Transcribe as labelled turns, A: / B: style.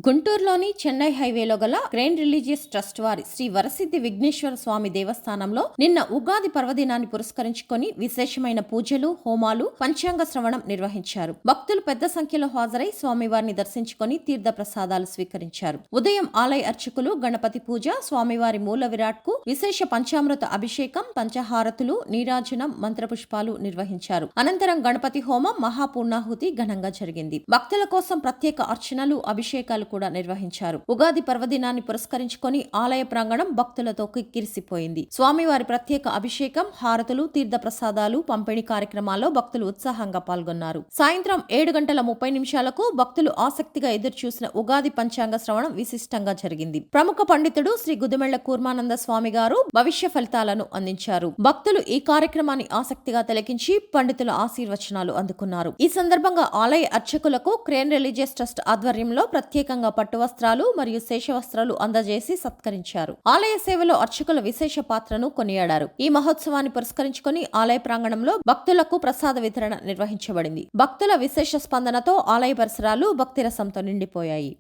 A: గుంటూరులోని చెన్నై హైవేలో గల గ్రైన్ రిలీజియస్ ట్రస్ట్ వారి శ్రీ వరసిద్ధి విఘ్నేశ్వర స్వామి దేవస్థానంలో నిన్న ఉగాది పర్వదినాన్ని పురస్కరించుకొని విశేషమైన పూజలు, హోమాలు, పంచాంగ శ్రవణం నిర్వహించారు. భక్తులు పెద్ద సంఖ్యలో హాజరై స్వామివారిని దర్శించుకొని తీర్థ ప్రసాదాలు స్వీకరించారు. ఉదయం ఆలయ అర్చకులు గణపతి పూజ, స్వామివారి మూల విరాట్ కు విశేష పంచామృత అభిషేకం, పంచహారతులు, నీరాజనం, మంత్రపుష్పాలు నిర్వహించారు. అనంతరం గణపతి హోమం, మహాపూర్ణాహుతి ఘనంగా జరిగింది. భక్తుల కోసం ప్రత్యేక అర్చనలు, అభిషేకాలు కూడా నిర్వహించారు. ఉగాది పర్వదినాన్ని పురస్కరించుకొని ఆలయ ప్రాంగణం భక్తులతో కిక్కిరిసిపోయింది. స్వామివారి ప్రత్యేక అభిషేకం, హారతులు, తీర్థ ప్రసాదాలు పంపిణీ కార్యక్రమాల్లో భక్తులు ఉత్సాహంగా పాల్గొన్నారు. సాయంత్రం 7:30 భక్తులు ఆసక్తిగా ఎదురుచూసిన ఉగాది పంచాంగ శ్రవణం విశిష్టంగా జరిగింది. ప్రముఖ పండితుడు శ్రీ గుదిమెళ్ల కూర్మానంద స్వామి గారు భవిష్య ఫలితాలను అందించారు. భక్తులు ఈ కార్యక్రమాన్ని ఆసక్తిగా తిలకించి పండితుల ఆశీర్వచనాలు అందుకున్నారు. ఈ సందర్భంగా ఆలయ అర్చకులకు క్రేన్ రిలీజియస్ ట్రస్ట్ ఆధ్వర్యంలో ప్రత్యేకంగా పట్టు వస్త్రాలు మరియు శేషవస్త్రాలు అందజేసి సత్కరించారు. ఆలయ సేవలో అర్చకుల విశేష పాత్రను కొనియాడారు. ఈ మహోత్సవాన్ని పురస్కరించుకొని ఆలయ ప్రాంగణంలో భక్తులకు ప్రసాద వితరణ నిర్వహించబడింది. భక్తుల విశేష స్పందనతో ఆలయ పరిసరాలు భక్తిరసంతో నిండిపోయాయి.